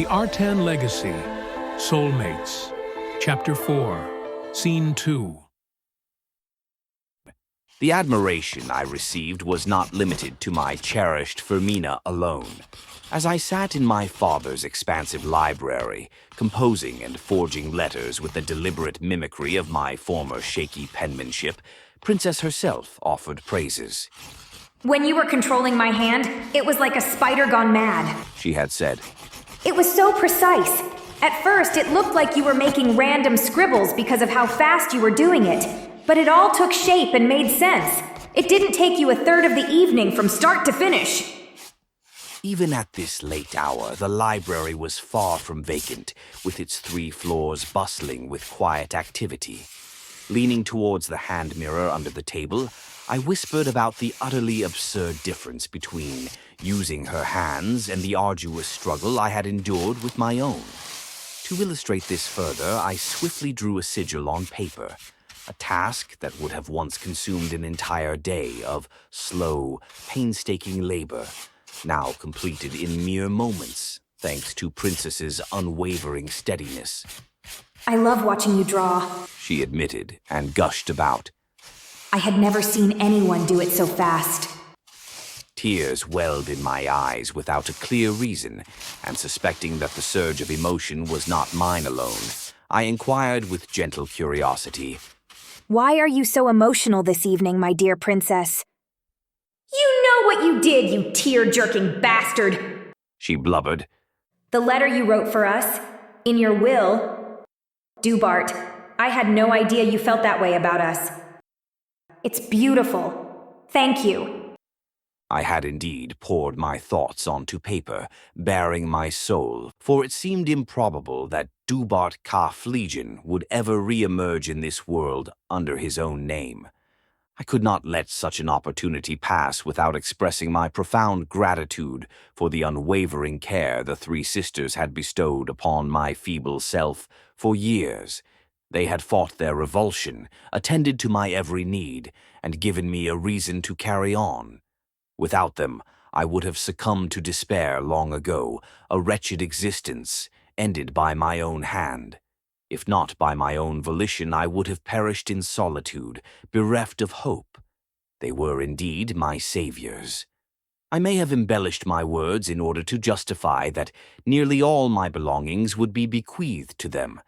The Artan Legacy, Soulmates, Chapter 4, Scene 2. The admiration I received was not limited to my cherished Fermina alone. As I sat in my father's expansive library, composing and forging letters with the deliberate mimicry of my former shaky penmanship, Princess herself offered praises. "When you were controlling my hand, it was like a spider gone mad," she had said. "It was so precise. At first, it looked like you were making random scribbles because of how fast you were doing it. But it all took shape and made sense. It didn't take you a third of the evening from start to finish." Even at this late hour, the library was far from vacant, with its 3 floors bustling with quiet activity. Leaning towards the hand mirror under the table, I whispered about the utterly absurd difference between using her hands and the arduous struggle I had endured with my own. To illustrate this further, I swiftly drew a sigil on paper, a task that would have once consumed an entire day of slow, painstaking labor, now completed in mere moments, thanks to Princess's unwavering steadiness. "I love watching you draw," she admitted and gushed about. "I had never seen anyone do it so fast." Tears welled in my eyes without a clear reason, and suspecting that the surge of emotion was not mine alone, I inquired with gentle curiosity. "Why are you so emotional this evening, my dear princess?" "You know what you did, you tear-jerking bastard!" she blubbered. "The letter you wrote for us, in your will. Dubart, I had no idea you felt that way about us. It's beautiful. Thank you." I had indeed poured my thoughts onto paper, baring my soul, for it seemed improbable that Dubart Ka-Fleegan would ever re-emerge in this world under his own name. I could not let such an opportunity pass without expressing my profound gratitude for the unwavering care the 3 sisters had bestowed upon my feeble self for years. They had fought their revulsion, attended to my every need, and given me a reason to carry on. Without them, I would have succumbed to despair long ago, a wretched existence ended by my own hand. If not by my own volition, I would have perished in solitude, bereft of hope. They were indeed my saviors. I may have embellished my words in order to justify that nearly all my belongings would be bequeathed to them,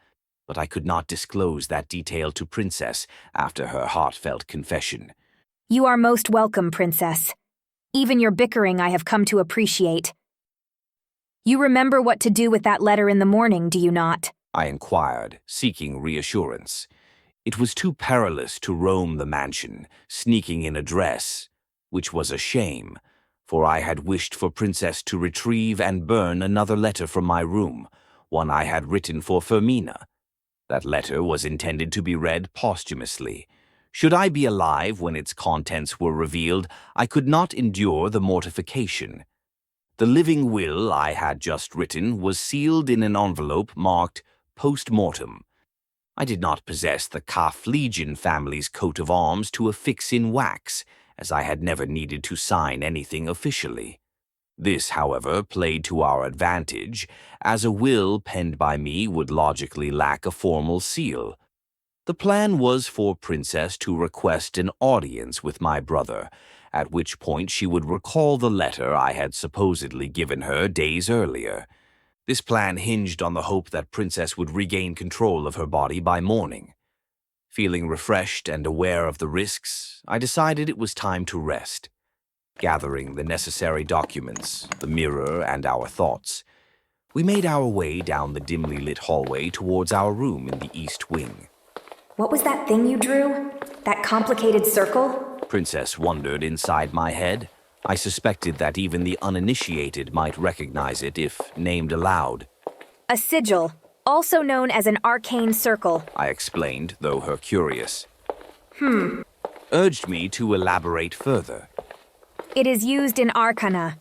but I could not disclose that detail to Princess after her heartfelt confession. "You are most welcome, Princess. Even your bickering I have come to appreciate. You remember what to do with that letter in the morning, do you not?" I inquired, seeking reassurance. It was too perilous to roam the mansion, sneaking in a dress, which was a shame, for I had wished for Princess to retrieve and burn another letter from my room, one I had written for Fermina. That letter was intended to be read posthumously. Should I be alive when its contents were revealed, I could not endure the mortification. The living will I had just written was sealed in an envelope marked post-mortem. I did not possess the Ka-Fleegan family's coat of arms to affix in wax, as I had never needed to sign anything officially. This, however, played to our advantage, as a will penned by me would logically lack a formal seal. The plan was for Princess to request an audience with my brother, at which point she would recall the letter I had supposedly given her days earlier. This plan hinged on the hope that Princess would regain control of her body by morning. Feeling refreshed and aware of the risks, I decided it was time to rest. Gathering the necessary documents, the mirror, and our thoughts, we made our way down the dimly lit hallway towards our room in the east wing. "What was that thing you drew? That complicated circle?" Princess wondered inside my head. I suspected that even the uninitiated might recognize it if named aloud. "A sigil, also known as an arcane circle," I explained, though her curious. Urged me to elaborate further. "It is used in arcana.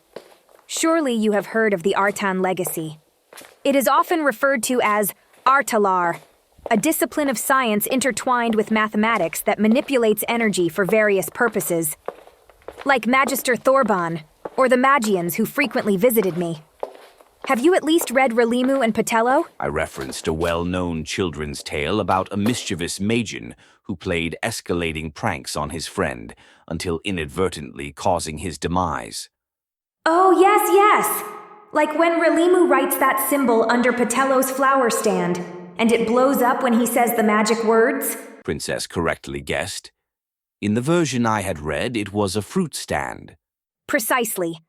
Surely you have heard of the Artan legacy. It is often referred to as Artalar, a discipline of science intertwined with mathematics that manipulates energy for various purposes, like Magister Thorban, or the Magians who frequently visited me." Have you at least read Relimu and Patello? I referenced a well-known children's tale about a mischievous Magian who played escalating pranks on his friend until inadvertently causing his demise. Oh, yes, yes. Like when Relimu writes that symbol under Patello's flower stand, and it blows up when he says the magic words? Princess correctly guessed. In the version I had read, it was a fruit stand. Precisely.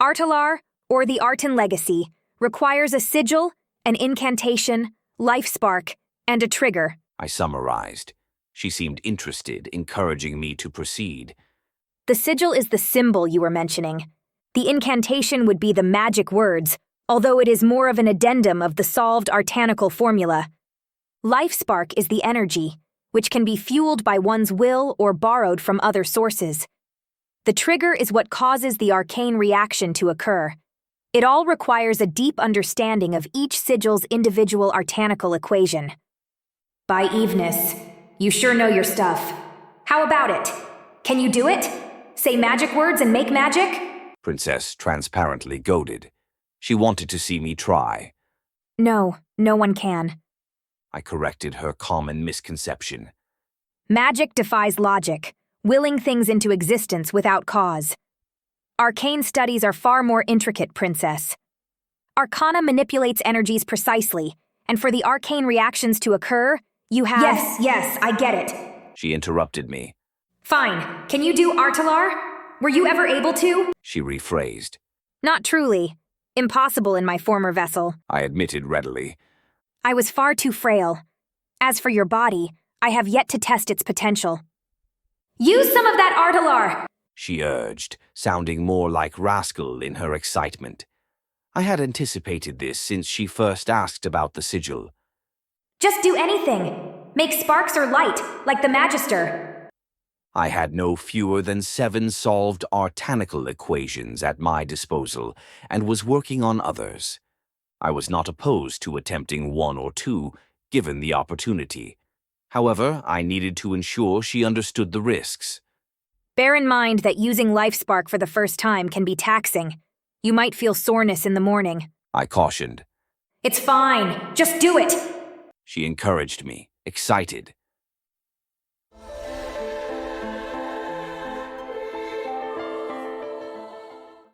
Artalar, or the Artan legacy, requires a sigil, an incantation, lifespark, and a trigger. I summarized. She seemed interested, encouraging me to proceed. The sigil is the symbol you were mentioning. The incantation would be the magic words, although it is more of an addendum of the solved artanical formula. Lifespark is the energy, which can be fueled by one's will or borrowed from other sources. The trigger is what causes the arcane reaction to occur. It all requires a deep understanding of each sigil's individual artanical equation. By Eveness, you sure know your stuff. How about it? Can you do it? Say magic words and make magic? Princess transparently goaded. She wanted to see me try. No, no one can. I corrected her common misconception. Magic defies logic, willing things into existence without cause. Arcane studies are far more intricate, Princess. Arcana manipulates energies precisely, and for the arcane reactions to occur, you have— Yes, I get it. She interrupted me. Fine. Can you do Artalar? Were you ever able to? She rephrased. Not truly. Impossible in my former vessel. I admitted readily. I was far too frail. As for your body, I have yet to test its potential. Use some of that Artalar! She urged, sounding more like Rascal in her excitement. I had anticipated this since she first asked about the sigil. Just do anything. Make sparks or light, like the Magister. I had no fewer than 7 solved artanical equations at my disposal and was working on others. I was not opposed to attempting 1 or 2, given the opportunity. However, I needed to ensure she understood the risks. Bear in mind that using Lifespark for the first time can be taxing. You might feel soreness in the morning. I cautioned. It's fine. Just do it. She encouraged me, excited.